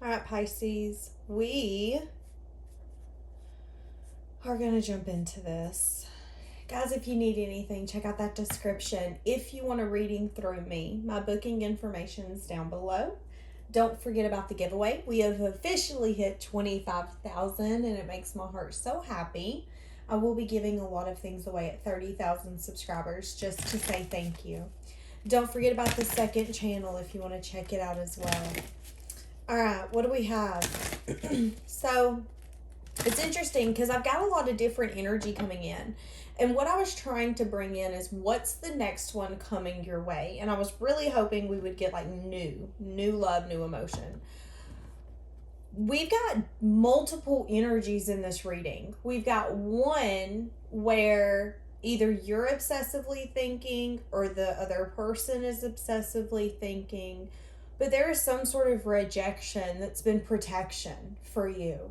All right, Pisces, we are going to jump into this. Guys, if you need anything, check out that description. If you want a reading through me, my booking information is down below. Don't forget about the giveaway. We have officially hit 25,000 and it makes my heart so happy. I will be giving a lot of things away at 30,000 subscribers just to say thank you. Don't forget about the second channel if you want to check it out as well. All right, what do we have? So it's interesting because I've got a lot of different energy coming in. And what I was trying to bring in is what's the next one coming your way? And I was really hoping we would get like new love, new emotion. We've got multiple energies in this reading. We've got one where either you're obsessively thinking or the other person is obsessively thinking, but there is some sort of rejection that's been protection for you.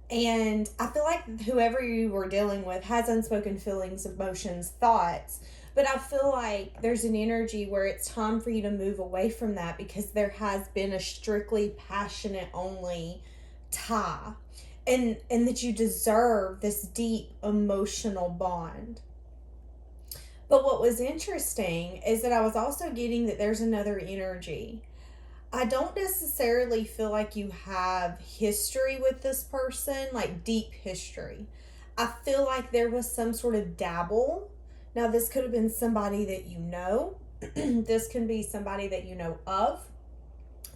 And I feel like whoever you were dealing with has unspoken feelings, emotions, thoughts. But I feel like there's an energy where it's time for you to move away from that because there has been a strictly passionate only tie. And that you deserve this deep emotional bond. But what was interesting is that I was also getting that there's another energy. I don't necessarily feel like you have history with this person, like deep history. I feel like there was some sort of dabble. Now, this could have been somebody that you know. This can be somebody that you know of.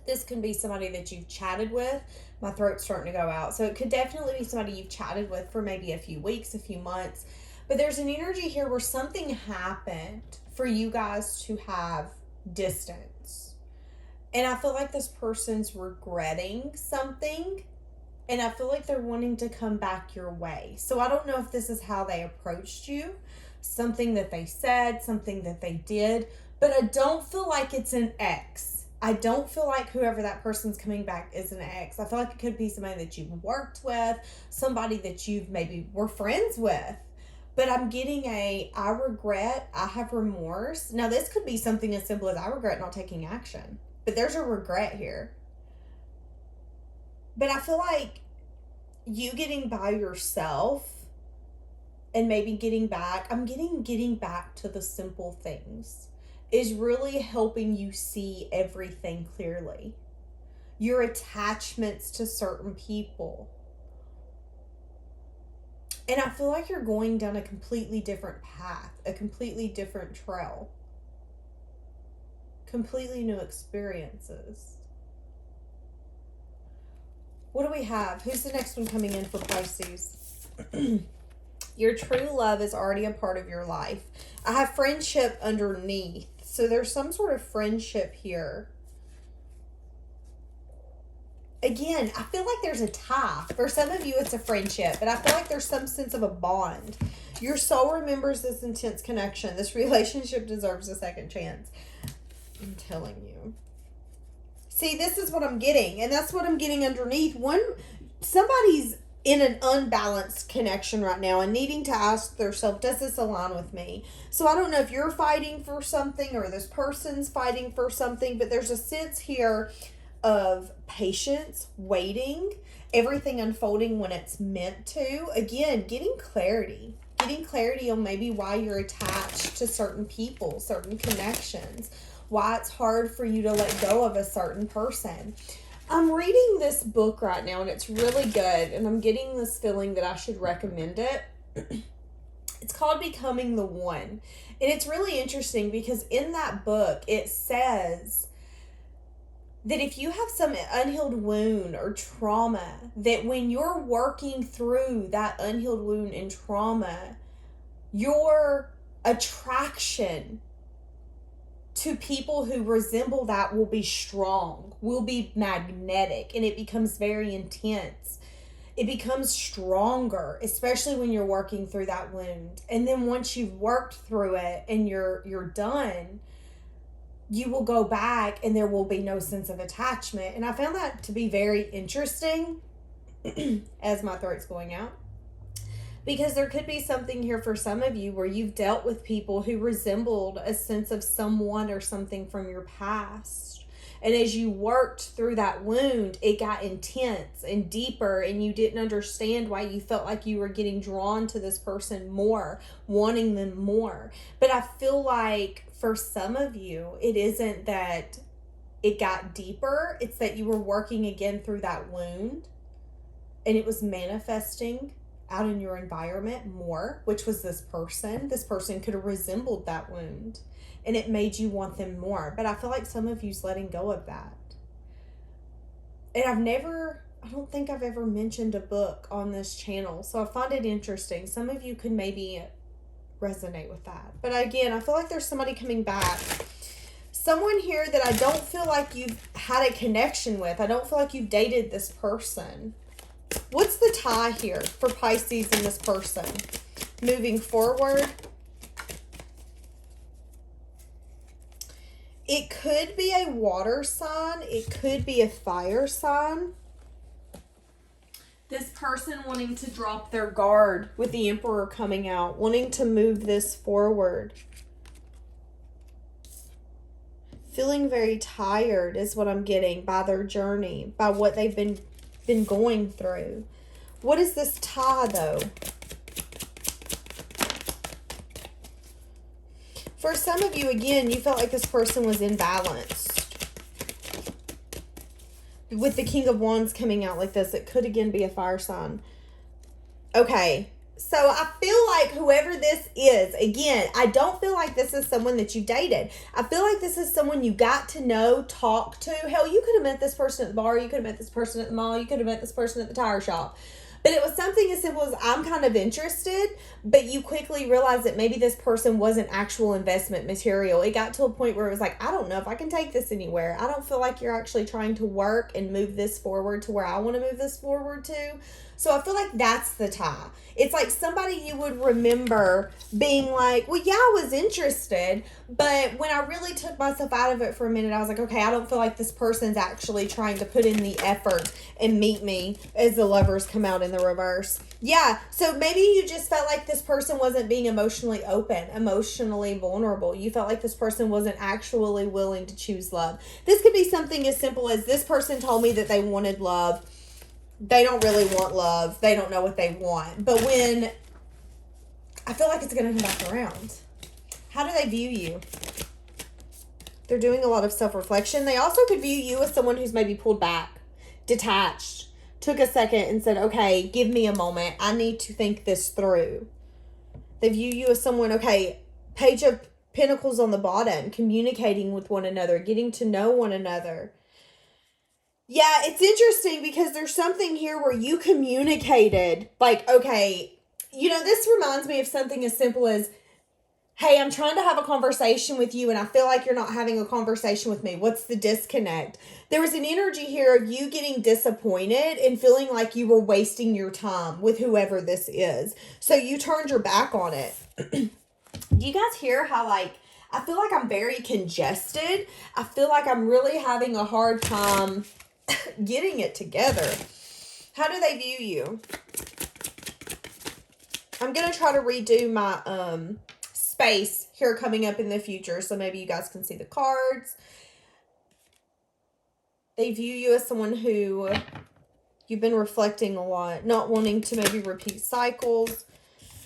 This can be somebody that you've chatted with. My throat's starting to go out. So it could definitely be somebody you've chatted with for maybe a few weeks, a few months. But there's an energy here where something happened for you guys to have distance. And I feel like this person's regretting something. And I feel like they're wanting to come back your way. So I don't know if this is how they approached you. Something that they said, something that they did. But I don't feel like it's an ex. I don't feel like whoever that person's coming back is an ex. I feel like it could be somebody that you've worked with. Somebody that you've maybe were friends with. But I'm getting I regret, I have remorse. Now this could be something as simple as I regret not taking action. But there's a regret here. But I feel like you getting by yourself and maybe getting back, getting back to the simple things is really helping you see everything clearly. Your attachments to certain people. And I feel like you're going down a completely different path, a completely different trail. Completely new experiences. What do we have? Who's the next one coming in for Pisces? Your true love is already a part of your life. I have friendship underneath. So there's some sort of friendship here. Again, I feel like there's a tie. For some of you, it's a friendship. But I feel like there's some sense of a bond. Your soul remembers this intense connection. This relationship deserves a second chance. I'm telling you. See, this is what I'm getting. And that's what I'm getting underneath. Somebody's in an unbalanced connection right now and needing to ask themselves, does this align with me? So I don't know if you're fighting for something or this person's fighting for something, but there's a sense here of patience, waiting, everything unfolding when it's meant to. Again, getting clarity on maybe why you're attached to certain people, certain connections, why it's hard for you to let go of a certain person. I'm reading this book right now and it's really good, and I'm getting this feeling that I should recommend it. It's called Becoming the One. And it's really interesting because in that book it says that if you have some unhealed wound or trauma, that when you're working through that unhealed wound and trauma, your attraction to people who resemble that will be strong, will be magnetic, and it becomes very intense. It becomes stronger, especially when you're working through that wound. And then once you've worked through it and you're done, you will go back and there will be no sense of attachment. And I found that to be very interesting as my throat's going out. Because there could be something here for some of you where you've dealt with people who resembled a sense of someone or something from your past. And as you worked through that wound, it got intense and deeper, and you didn't understand why you felt like you were getting drawn to this person more, wanting them more. But I feel like for some of you, it isn't that it got deeper, it's that you were working again through that wound, and it was manifesting out in your environment more, which was this person. This person could have resembled that wound, and it made you want them more. But I feel like some of you's letting go of that. And I don't think I've ever mentioned a book on this channel, so I find it interesting. Some of you could maybe resonate with that. But again, I feel like there's somebody coming back. Someone here that I don't feel like you've had a connection with. I don't feel like you've dated this person. What's the tie here for Pisces and this person? Moving forward. It could be a water sign. It could be a fire sign. This person wanting to drop their guard with the Emperor coming out. Wanting to move this forward. Feeling very tired is what I'm getting by their journey. By what they've been going through. What is this tie though? For some of you, again, you felt like this person was imbalanced. With the King of Wands coming out like this, it could again be a fire sign. Okay, so I feel like whoever this is, again, I don't feel like this is someone that you dated. I feel like this is someone you got to know, talk to. Hell, you could have met this person at the bar. You could have met this person at the mall. You could have met this person at the tire shop. But it was something as simple as I'm kind of interested, but you quickly realized that maybe this person wasn't actual investment material. It got to a point where it was like, I don't know if I can take this anywhere. I don't feel like you're actually trying to work and move this forward to where I want to move this forward to. So I feel like that's the tie. It's like somebody you would remember being like, well, yeah, I was interested, but when I really took myself out of it for a minute, I was like, okay, I don't feel like this person's actually trying to put in the effort and meet me, as the Lovers come out in the reverse. Yeah, so maybe you just felt like this person wasn't being emotionally open, emotionally vulnerable. You felt like this person wasn't actually willing to choose love. This could be something as simple as this person told me that they wanted love. They don't really want love. They don't know what they want. But when I feel like it's going to come back around. How do they view you? They're doing a lot of self-reflection. They also could view you as someone who's maybe pulled back, detached, took a second and said, okay, give me a moment. I need to think this through. They view you as someone, okay, Page of Pentacles on the bottom, communicating with one another, getting to know one another. Yeah, it's interesting because there's something here where you communicated, like, okay, this reminds me of something as simple as, hey, I'm trying to have a conversation with you and I feel like you're not having a conversation with me. What's the disconnect? There was an energy here of you getting disappointed and feeling like you were wasting your time with whoever this is. So you turned your back on it. Do you guys hear how, I feel like I'm very congested? I feel like I'm really having a hard time getting it together. How do they view you? I'm going to try to redo my space here coming up in the future, so maybe you guys can see the cards. They view you as someone who you've been reflecting a lot, not wanting to maybe repeat cycles.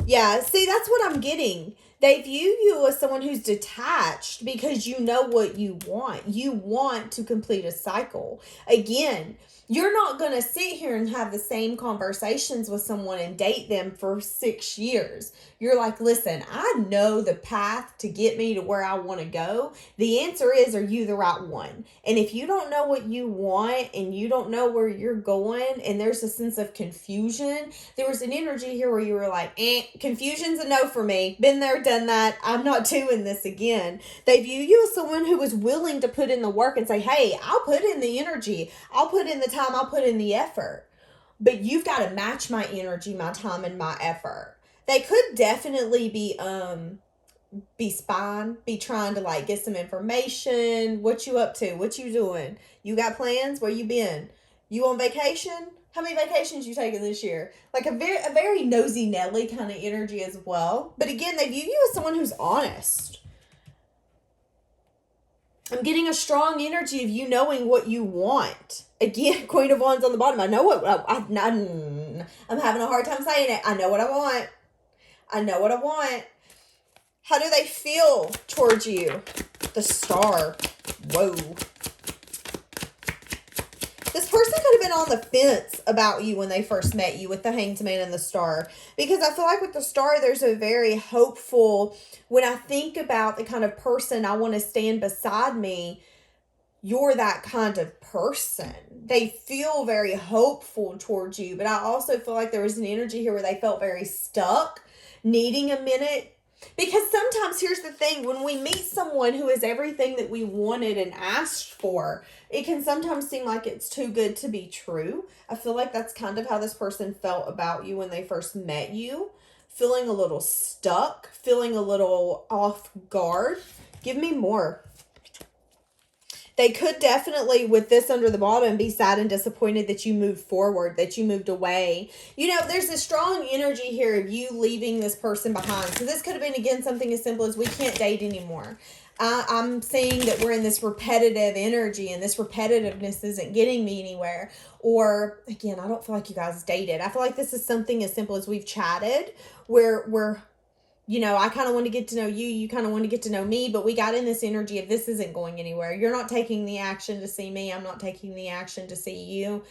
Yeah, see, that's what I'm getting. They view you as someone who's detached because you know what you want. You want to complete a cycle. Again, you're not going to sit here and have the same conversations with someone and date them for 6 years. You're like, listen, I know the path to get me to where I want to go. The answer is, are you the right one? And if you don't know what you want and you don't know where you're going and there's a sense of confusion, there was an energy here where you were like, confusion's a no for me. Been there, done that. I'm not doing this again. They view you as someone who is willing to put in the work and say, hey, I'll put in the energy. I'll put in the time. I'll put in the effort. But you've got to match my energy, my time, and my effort. They could definitely be spying, be trying to get some information. What you up to? What you doing? You got plans? Where you been? You on vacation? How many vacations you taking this year? A very nosy Nelly kind of energy as well. But again, they view you as someone who's honest. I'm getting a strong energy of you knowing what you want. Again, Queen of Wands on the bottom. I know what I'm having a hard time saying it. I know what I want. I know what I want. How do they feel towards you? The Star. Whoa. This person could have been on the fence about you when they first met you with the Hanged Man and the Star. Because I feel like with the Star, there's a very hopeful, when I think about the kind of person I want to stand beside me, you're that kind of person. They feel very hopeful towards you. But I also feel like there was an energy here where they felt very stuck, needing a minute. Because sometimes, here's the thing, when we meet someone who is everything that we wanted and asked for, it can sometimes seem like it's too good to be true. I feel like that's kind of how this person felt about you when they first met you. Feeling a little stuck, feeling a little off guard. Give me more. They could definitely, with this under the bottom, be sad and disappointed that you moved forward, that you moved away. You know, there's a strong energy here of you leaving this person behind. So this could have been, again, something as simple as we can't date anymore. I'm seeing that we're in this repetitive energy and this repetitiveness isn't getting me anywhere. Or, again, I don't feel like you guys dated. I feel like this is something as simple as we've chatted where we're, you know, I kind of want to get to know you. You kind of want to get to know me. But we got in this energy of this isn't going anywhere. You're not taking the action to see me. I'm not taking the action to see you.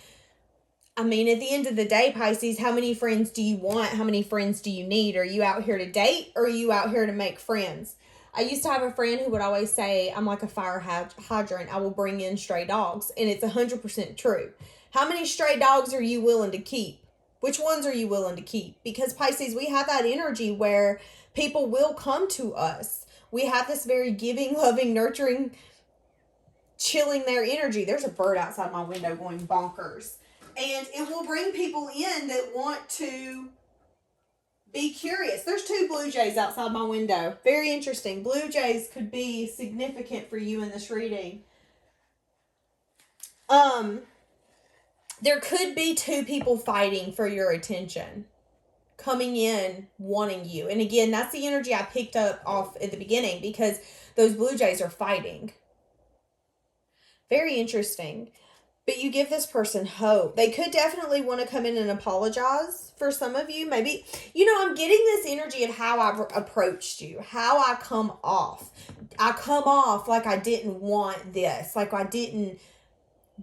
I mean, at the end of the day, Pisces, how many friends do you want? How many friends do you need? Are you out here to date or are you out here to make friends? I used to have a friend who would always say, I'm like a fire hydrant. I will bring in stray dogs. And it's 100% true. How many stray dogs are you willing to keep? Which ones are you willing to keep? Because Pisces, we have that energy where people will come to us. We have this very giving, loving, nurturing, chilling their energy. There's a bird outside my window going bonkers. And it will bring people in that want to be curious. There's 2 blue jays outside my window. Very interesting. Blue jays could be significant for you in this reading. There could be 2 people fighting for your attention. Coming in, wanting you. And again, that's the energy I picked up off at the beginning because those blue jays are fighting. Very interesting. But you give this person hope. They could definitely want to come in and apologize for some of you. Maybe, you know, I'm getting this energy of how I've approached you. How I come off. I come off like I didn't want this. Like I didn't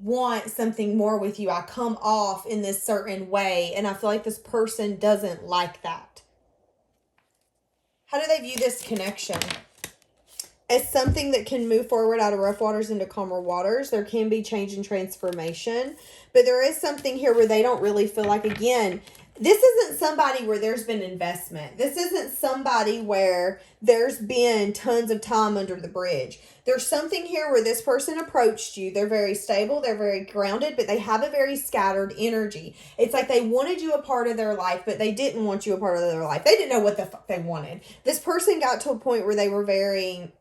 want something more with you. I come off in this certain way. And I feel like this person doesn't like that. How do they view this connection? As something that can move forward out of rough waters into calmer waters. There can be change and transformation. But there is something here where they don't really feel like, again, this isn't somebody where there's been investment. This isn't somebody where there's been tons of time under the bridge. There's something here where this person approached you. They're very stable. They're very grounded, but they have a very scattered energy. It's like they wanted you a part of their life, but they didn't want you a part of their life. They didn't know what the fuck they wanted. This person got to a point where they were very...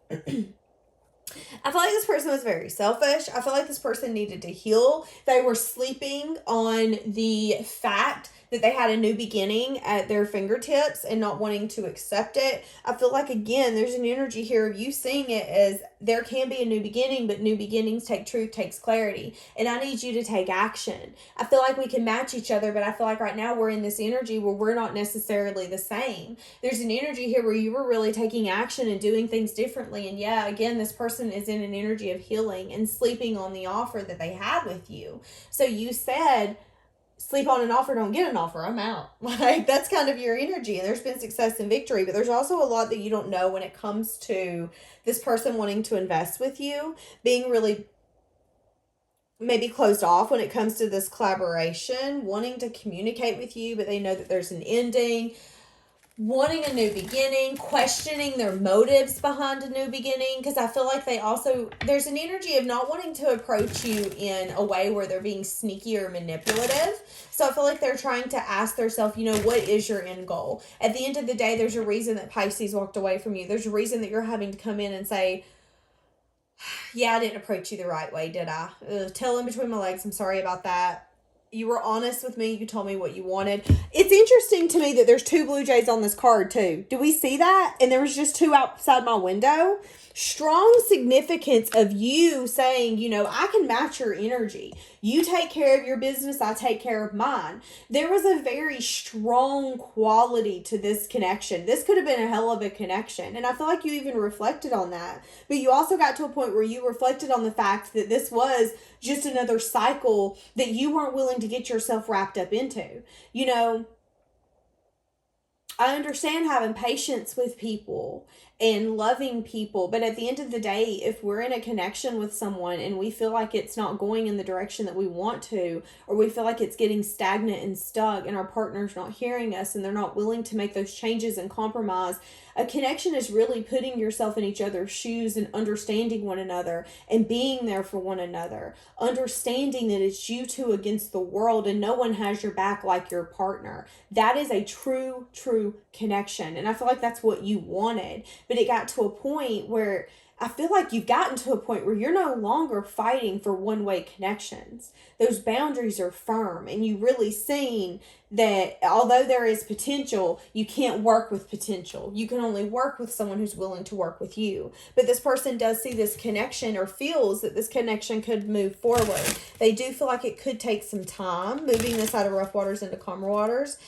I feel like this person was very selfish. I feel like this person needed to heal. They were sleeping on the fact that they had a new beginning at their fingertips and not wanting to accept it. I feel like, again, there's an energy here of you seeing it as there can be a new beginning, but new beginnings take truth, takes clarity. And I need you to take action. I feel like we can match each other, but I feel like right now we're in this energy where we're not necessarily the same. There's an energy here where you were really taking action and doing things differently. And yeah, again, this person is in an energy of healing and sleeping on the offer that they had with you. So you said, sleep on an offer, don't get an offer, I'm out. Like, that's kind of your energy. And there's been success and victory, but there's also a lot that you don't know when it comes to this person wanting to invest with you, being really maybe closed off when it comes to this collaboration, wanting to communicate with you, but they know that there's an ending, wanting a new beginning, questioning their motives behind a new beginning, because I feel like they also, there's an energy of not wanting to approach you in a way where they're being sneaky or manipulative. So I feel like they're trying to ask themselves, you know, what is your end goal? At the end of the day, there's a reason that Pisces walked away from you. There's a reason that you're having to come in and say, yeah, I didn't approach you the right way, did I? Tail in between my legs, I'm sorry about that. You were honest with me. You told me what you wanted. It's interesting to me that there's 2 blue jays on this card too. Do we see that? And there was just 2 outside my window. Strong significance of you saying, I can match your energy. You take care of your business, I take care of mine. There was a very strong quality to this connection. This could have been a hell of a connection. And I feel like you even reflected on that. But you also got to a point where you reflected on the fact that this was just another cycle that you weren't willing to get yourself wrapped up into. I understand having patience with people and loving people, but at the end of the day, if we're in a connection with someone and we feel like it's not going in the direction that we want to, or we feel like it's getting stagnant and stuck and our partner's not hearing us and they're not willing to make those changes and compromise, a connection is really putting yourself in each other's shoes and understanding one another and being there for one another. Understanding that it's you two against the world and no one has your back like your partner. That is a true connection. And I feel like that's what you wanted. But it got to a point where I feel like you've gotten to a point where you're no longer fighting for one-way connections. Those boundaries are firm, and you really seen that although there is potential, you can't work with potential. You can only work with someone who's willing to work with you. But this person does see this connection or feels that this connection could move forward. They do feel like it could take some time, moving this out of rough waters into calmer waters.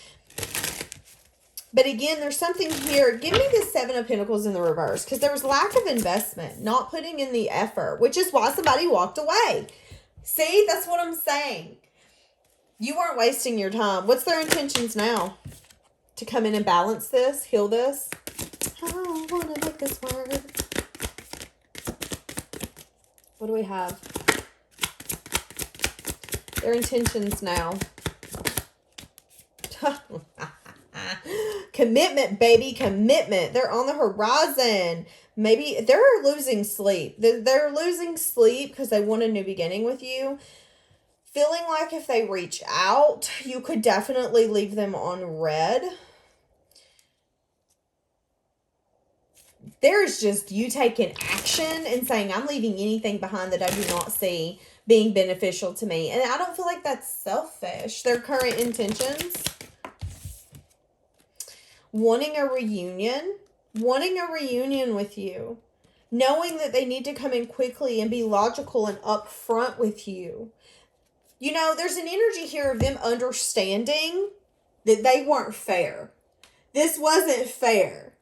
But again, there's something here. Give me the 7 of Pentacles in the reverse. Because there was lack of investment. Not putting in the effort. Which is why somebody walked away. See? That's what I'm saying. You weren't wasting your time. What's their intentions now? To come in and balance this? Heal this? I don't want to make this word. What do we have? Their intentions now. Commitment, baby, commitment. They're on the horizon. Maybe they're losing sleep. They're losing sleep because they want a new beginning with you. Feeling like if they reach out, you could definitely leave them on red. There's just you taking action and saying, I'm leaving anything behind that I do not see being beneficial to me. And I don't feel like that's selfish. Their current intentions. Wanting a reunion with you, knowing that they need to come in quickly and be logical and upfront with you. There's an energy here of them understanding that they weren't fair. This wasn't fair.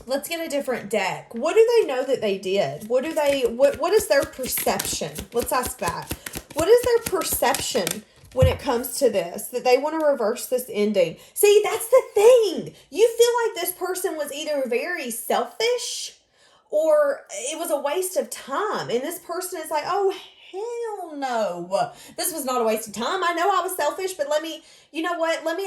Let's get a different deck. What do they know that they did? What is their perception? Let's ask that. What is their perception when it comes to this? That they want to reverse this ending. See, that's the thing. You feel like this person was either very selfish or it was a waste of time. And this person is like, oh, hell no. This was not a waste of time. I know I was selfish, but let me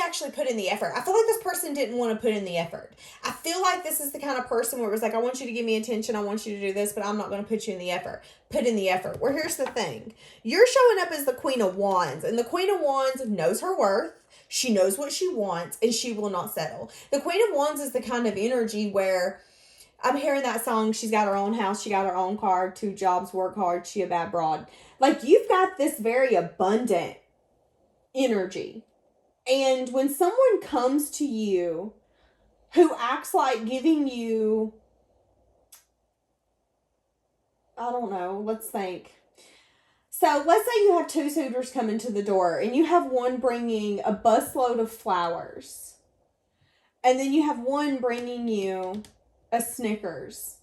actually put in the effort. I feel like this person didn't want to put in the effort. I feel like this is the kind of person where it was like, I want you to give me attention. I want you to do this, but I'm not going to put you in the effort. Put in the effort. Well, here's the thing. You're showing up as the Queen of Wands, and the Queen of Wands knows her worth. She knows what she wants, and she will not settle. The Queen of Wands is the kind of energy where I'm hearing that song, she's got her own house, she got her own car, 2 jobs, work hard, she a bad broad. Like, you've got this very abundant energy. And when someone comes to you who acts like giving you, I don't know, let's think. So let's say you have 2 suitors coming to the door and you have one bringing a busload of flowers. And then you have one bringing you a Snickers.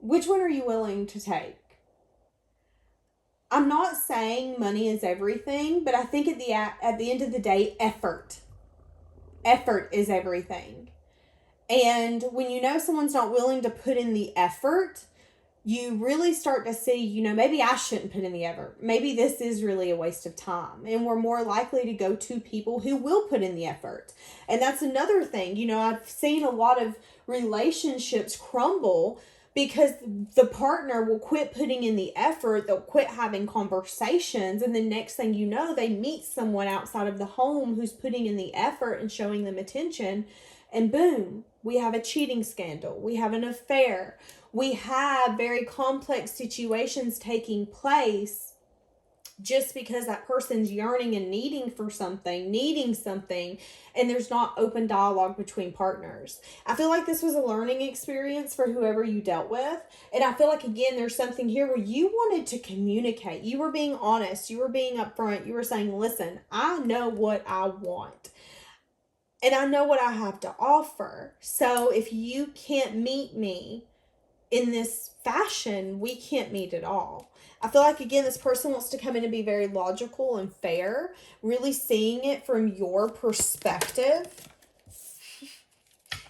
Which one are you willing to take? I'm not saying money is everything, but I think at the end of the day, effort is everything. And when you know someone's not willing to put in the effort, you really start to see, maybe I shouldn't put in the effort. Maybe this is really a waste of time. And we're more likely to go to people who will put in the effort. And that's another thing. I've seen a lot of relationships crumble because the partner will quit putting in the effort. They'll quit having conversations. And the next thing you know, they meet someone outside of the home who's putting in the effort and showing them attention. And boom, we have a cheating scandal. We have an affair. we have very complex situations taking place just because that person's yearning and needing something, and there's not open dialogue between partners. I feel like this was a learning experience for whoever you dealt with. And I feel like, again, there's something here where you wanted to communicate. You were being honest. You were being upfront. You were saying, listen, I know what I want. And I know what I have to offer. So if you can't meet me in this fashion, we can't meet at all. I feel like, again, this person wants to come in and be very logical and fair, really seeing it from your perspective,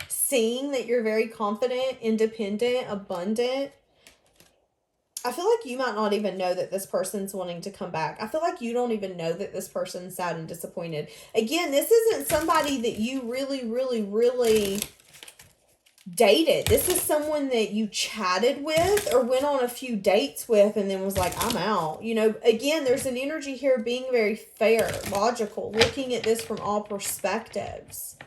seeing that you're very confident, independent, abundant. I feel like you might not even know that this person's wanting to come back. I feel like you don't even know that this person's sad and disappointed. Again, this isn't somebody that you really dated. This is someone that you chatted with or went on a few dates with and then was like, I'm out. You know, again, there's an energy here being very fair, logical, looking at this from all perspectives.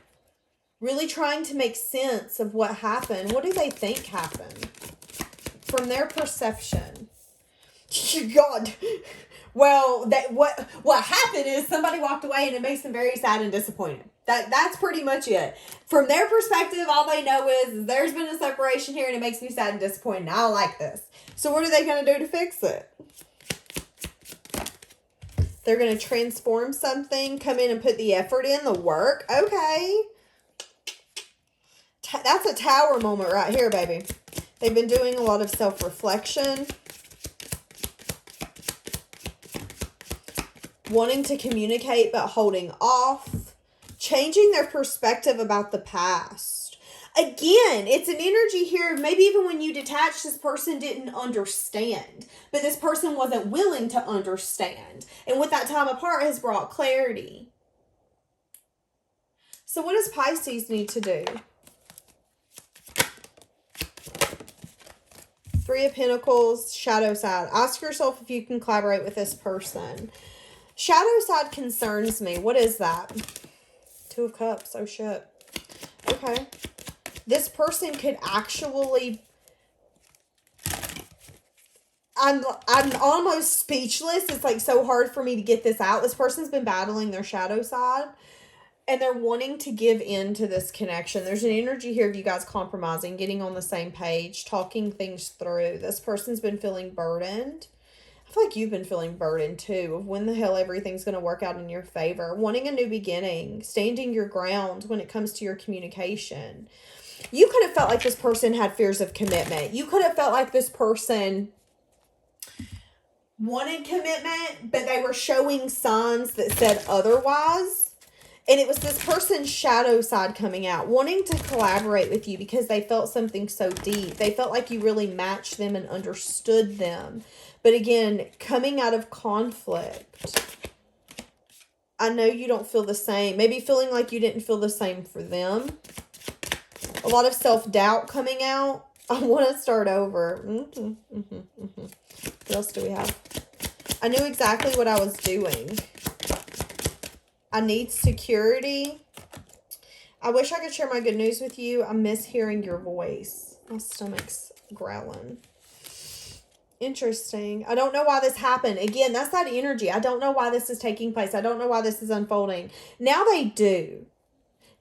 Really trying to make sense of what happened. What do they think happened? From their perception. God. Well, what happened is somebody walked away and it makes them very sad and disappointed. That's pretty much it. From their perspective, all they know is there's been a separation here and it makes me sad and disappointed. I don't like this. So what are they going to do to fix it? They're going to transform something, come in and put the effort in, the work. Okay. That's a tower moment right here, baby. They've been doing a lot of self-reflection. Wanting to communicate but holding off. Changing their perspective about the past. Again, it's an energy here. Maybe even when you detach, this person didn't understand. But this person wasn't willing to understand. And with that time apart has brought clarity. So what does Pisces need to do? Three of Pentacles, shadow side. Ask yourself if you can collaborate with this person. Shadow side concerns me. What is that? Two of Cups. Oh, shit. Okay. This person could actually... I'm almost speechless. It's like so hard for me to get this out. This person's been battling their shadow side. And they're wanting to give in to this connection. There's an energy here of you guys compromising, getting on the same page, talking things through. This person's been feeling burdened. I feel like you've been feeling burdened too, of when the hell everything's going to work out in your favor. Wanting a new beginning, standing your ground when it comes to your communication. You could have felt like this person had fears of commitment. You could have felt like this person wanted commitment, but they were showing signs that said otherwise. And it was this person's shadow side coming out, wanting to collaborate with you because they felt something so deep. They felt like you really matched them and understood them. But again, coming out of conflict, I know you don't feel the same. Maybe feeling like you didn't feel the same for them. A lot of self-doubt coming out. I want to start over. What else do we have? I knew exactly what I was doing. I need security. I wish I could share my good news with you. I miss hearing your voice. My stomach's growling. Interesting. I don't know why this happened. Again, that's that energy. I don't know why this is taking place. I don't know why this is unfolding. Now they do.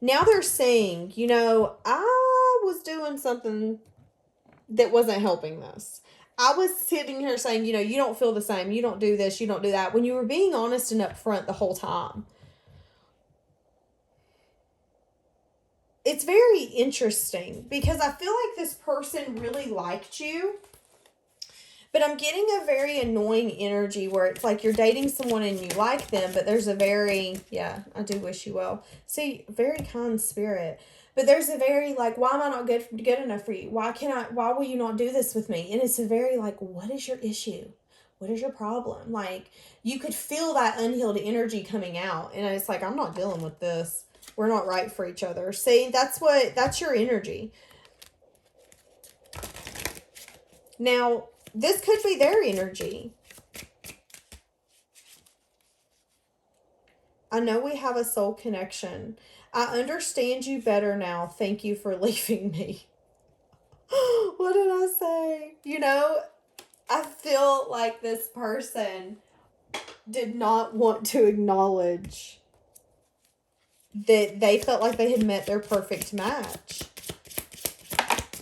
Now they're saying, you know, I was doing something that wasn't helping this. I was sitting here saying, you know, you don't feel the same. You don't do this. You don't do that. When you were being honest and upfront the whole time. It's very interesting because I feel like this person really liked you. But I'm getting a very annoying energy where it's like you're dating someone and you like them, but there's a very, yeah, I do wish you well. See, very kind spirit. But there's a very like, why am I not good enough for you? Why will you not do this with me? And it's a very like, what is your issue? What is your problem? Like, you could feel that unhealed energy coming out. And it's like, I'm not dealing with this. We're not right for each other. See, that's your energy. Now, this could be their energy. I know we have a soul connection. I understand you better now. Thank you for leaving me. What did I say? You know, I feel like this person did not want to acknowledge that they felt like they had met their perfect match.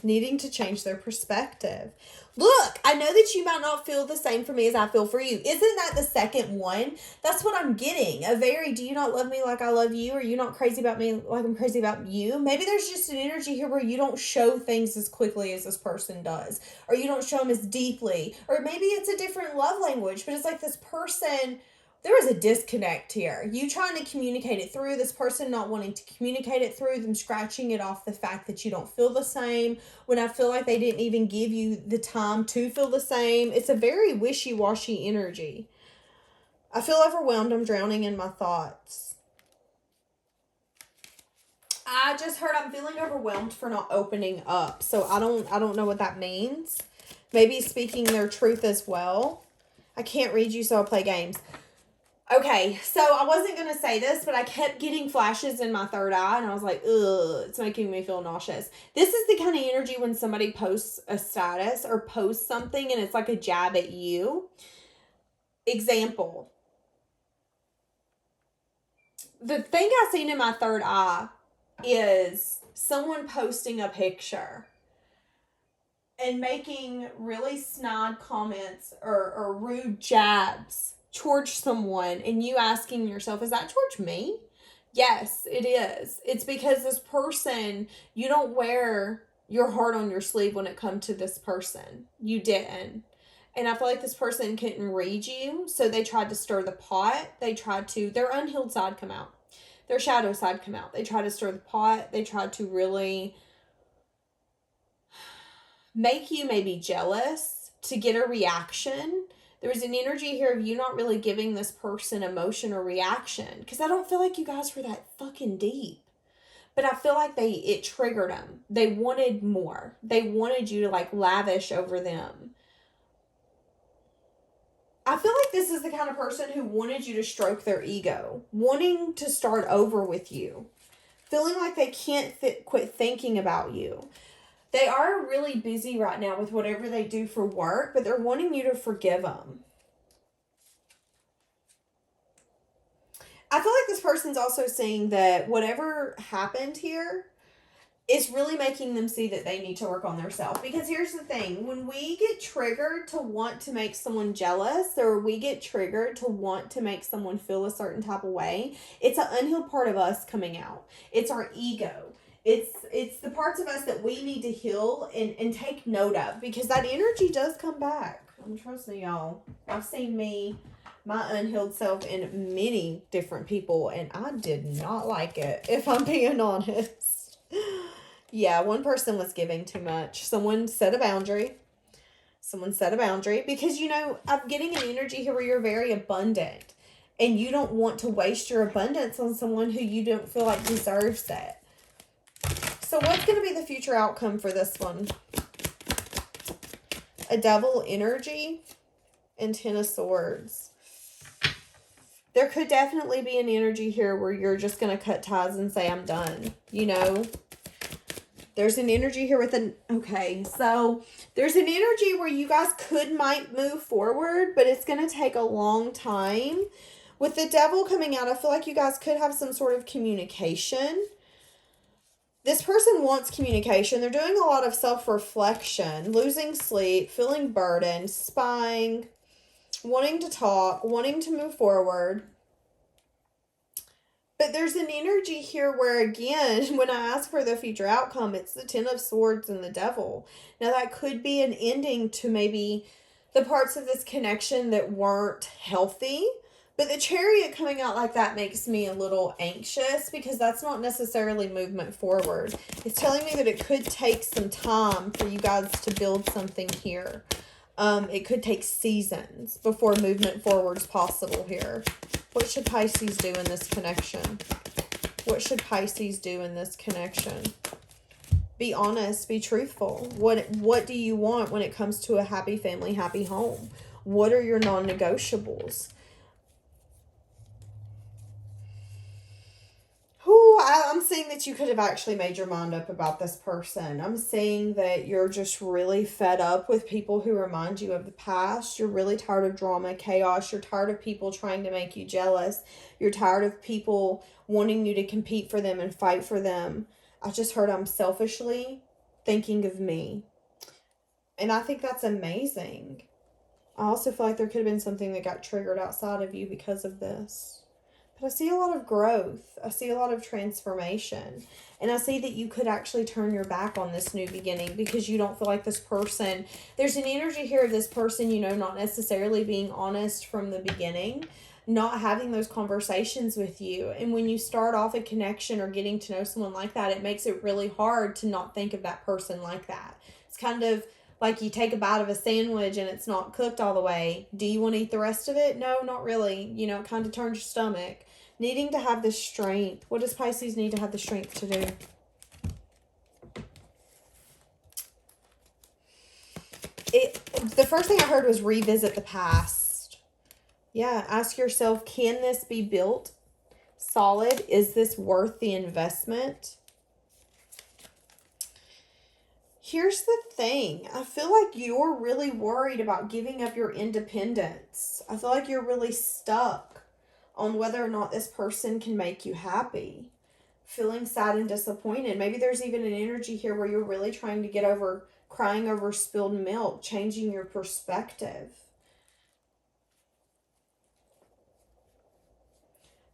Needing to change their perspective. Look, I know that you might not feel the same for me as I feel for you. Isn't that the second one? That's what I'm getting. A very, do you not love me like I love you? Or are you not crazy about me like I'm crazy about you? Maybe there's just an energy here where you don't show things as quickly as this person does. Or you don't show them as deeply. Or maybe it's a different love language. But it's like this person, there is a disconnect here. You trying to communicate it through, this person not wanting to communicate it through, them scratching it off the fact that you don't feel the same, when I feel like they didn't even give you the time to feel the same. It's a very wishy-washy energy. I feel overwhelmed. I'm drowning in my thoughts. I just heard I'm feeling overwhelmed for not opening up. So I don't know what that means. Maybe speaking their truth as well. I can't read you, so I'll play games. Okay, so I wasn't going to say this, but I kept getting flashes in my third eye, and I was like, ugh, it's making me feel nauseous. This is the kind of energy when somebody posts a status or posts something, and it's like a jab at you. Example. The thing I seen in my third eye is someone posting a picture and making really snide comments or rude jabs towards someone, and you asking yourself, is that towards me? Yes, it is. It's because this person, you don't wear your heart on your sleeve when it comes to this person. You didn't. And I feel like this person couldn't read you, so they tried to stir the pot. They tried to, their unhealed side come out. Their shadow side come out. They tried to stir the pot. They tried to really make you maybe jealous to get a reaction. There was an energy here of you not really giving this person emotion or reaction. Because I don't feel like you guys were that fucking deep. But I feel like it triggered them. They wanted more. They wanted you to like lavish over them. I feel like this is the kind of person who wanted you to stroke their ego. Wanting to start over with you. Feeling like they can't quit thinking about you. They are really busy right now with whatever they do for work, but they're wanting you to forgive them. I feel like this person's also saying that whatever happened here is really making them see that they need to work on themselves. Because here's the thing. When we get triggered to want to make someone jealous, or we get triggered to want to make someone feel a certain type of way, it's an unhealed part of us coming out. It's our ego. It's the parts of us that we need to heal and take note of, because that energy does come back. Trust me, y'all. I've seen my unhealed self in many different people, and I did not like it, if I'm being honest. Yeah, one person was giving too much. Someone set a boundary. Because, you know, I'm getting an energy here where you're very abundant, and you don't want to waste your abundance on someone who you don't feel like deserves it. So what's going to be the future outcome for this one? A devil energy and 10 of swords. There could definitely be an energy here where you're just going to cut ties and say, I'm done. You know, there's an energy here with so there's an energy where you guys might move forward, but it's going to take a long time. With the devil coming out, I feel like you guys could have some sort of communication. This person wants communication. They're doing a lot of self-reflection, losing sleep, feeling burdened, spying, wanting to talk, wanting to move forward. But there's an energy here where, again, when I ask for the future outcome, it's the 10 of swords and the devil. Now, that could be an ending to maybe the parts of this connection that weren't healthy. But the chariot coming out like that makes me a little anxious, because that's not necessarily movement forward. It's telling me that it could take some time for you guys to build something here. It could take seasons before movement forward is possible here. What should Pisces do in this connection? What should Pisces do in this connection? Be honest, be truthful. What do you want when it comes to a happy family, happy home? What are your non-negotiables? I'm seeing that you could have actually made your mind up about this person. I'm seeing that you're just really fed up with people who remind you of the past. You're really tired of drama, chaos. You're tired of people trying to make you jealous. You're tired of people wanting you to compete for them and fight for them. I just heard I'm selfishly thinking of me. And I think that's amazing. I also feel like there could have been something that got triggered outside of you because of this. But I see a lot of growth. I see a lot of transformation. And I see that you could actually turn your back on this new beginning because you don't feel like this person. There's an energy here of this person, you know, not necessarily being honest from the beginning, not having those conversations with you. And when you start off a connection or getting to know someone like that, it makes it really hard to not think of that person like that. It's kind of like you take a bite of a sandwich and it's not cooked all the way. Do you want to eat the rest of it? No, not really. You know, it kind of turns your stomach. Needing to have the strength. What does Pisces need to have the strength to do? The first thing I heard was revisit the past. Yeah, ask yourself, can this be built solid? Is this worth the investment? Here's the thing. I feel like you're really worried about giving up your independence. I feel like you're really stuck on whether or not this person can make you happy. Feeling sad and disappointed. Maybe there's even an energy here where you're really trying to get over crying over spilled milk, changing your perspective.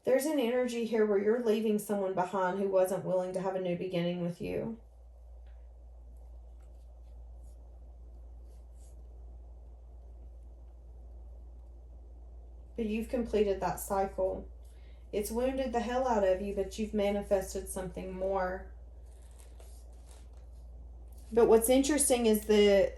There's an energy here where you're leaving someone behind who wasn't willing to have a new beginning with you. But you've completed that cycle. It's wounded the hell out of you, but you've manifested something more. But what's interesting is that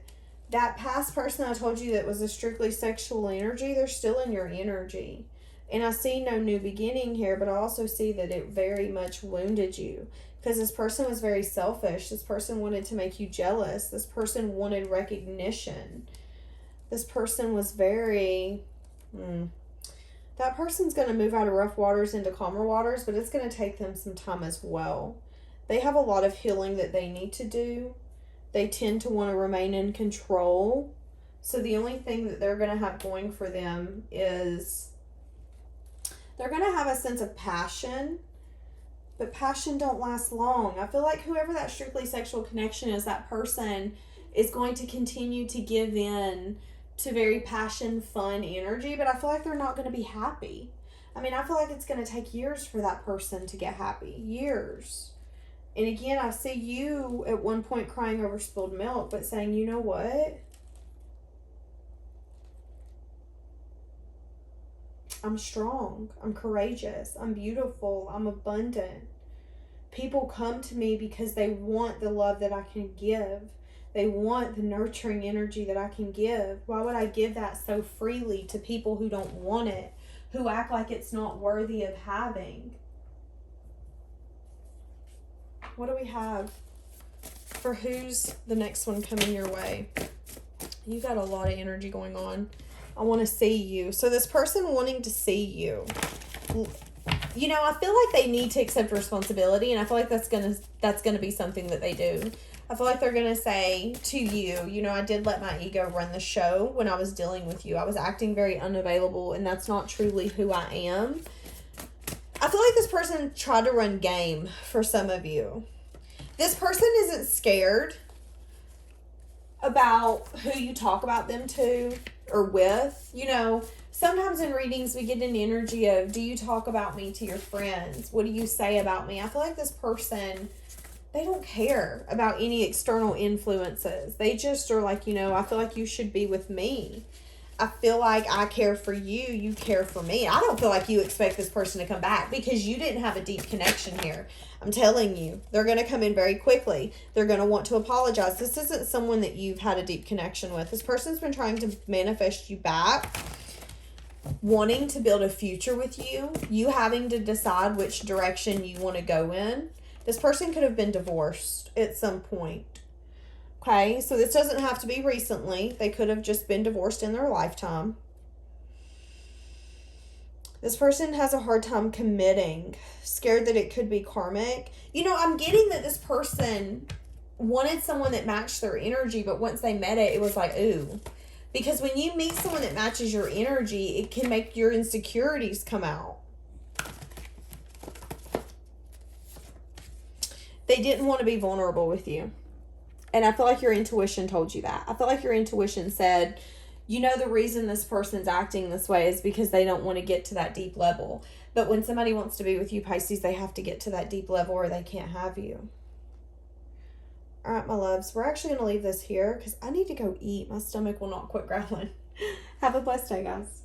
past person I told you that was a strictly sexual energy, they're still in your energy. And I see no new beginning here, but I also see that it very much wounded you. Because this person was very selfish. This person wanted to make you jealous. This person wanted recognition. This person was very... That person's going to move out of rough waters into calmer waters, but it's going to take them some time as well. They have a lot of healing that they need to do. They tend to want to remain in control. So the only thing that they're going to have going for them is they're going to have a sense of passion, but passion don't last long. I feel like whoever that strictly sexual connection is, that person is going to continue to give in to very passion, fun energy, but I feel like they're not going to be happy. I mean, I feel like it's going to take years for that person to get happy. Years. And again, I see you at one point crying over spilled milk, but saying, you know what? I'm strong. I'm courageous. I'm beautiful. I'm abundant. People come to me because they want the love that I can give. They want the nurturing energy that I can give. Why would I give that so freely to people who don't want it, who act like it's not worthy of having? What do we have for who's the next one coming your way? You got a lot of energy going on. I want to see you. So this person wanting to see you, you know, I feel like they need to accept responsibility, and I feel like that's gonna be something that they do. I feel like they're going to say to you, you know, I did let my ego run the show when I was dealing with you. I was acting very unavailable, and that's not truly who I am. I feel like this person tried to run game for some of you. This person isn't scared about who you talk about them to or with. You know, sometimes in readings we get an energy of, do you talk about me to your friends? What do you say about me? I feel like this person... they don't care about any external influences. They just are like, you know, I feel like you should be with me. I feel like I care for you. You care for me. I don't feel like you expect this person to come back because you didn't have a deep connection here. I'm telling you, they're going to come in very quickly. They're going to want to apologize. This isn't someone that you've had a deep connection with. This person's been trying to manifest you back, wanting to build a future with you, you having to decide which direction you want to go in. This person could have been divorced at some point. Okay, so this doesn't have to be recently. They could have just been divorced in their lifetime. This person has a hard time committing, scared that it could be karmic. You know, I'm getting that this person wanted someone that matched their energy, but once they met it, it was like, ooh. Because when you meet someone that matches your energy, it can make your insecurities come out. They didn't want to be vulnerable with you. And I feel like your intuition told you that. I feel like your intuition said, you know, the reason this person's acting this way is because they don't want to get to that deep level. But when somebody wants to be with you, Pisces, they have to get to that deep level or they can't have you. All right, my loves, we're actually going to leave this here because I need to go eat. My stomach will not quit growling. Have a blessed day, guys.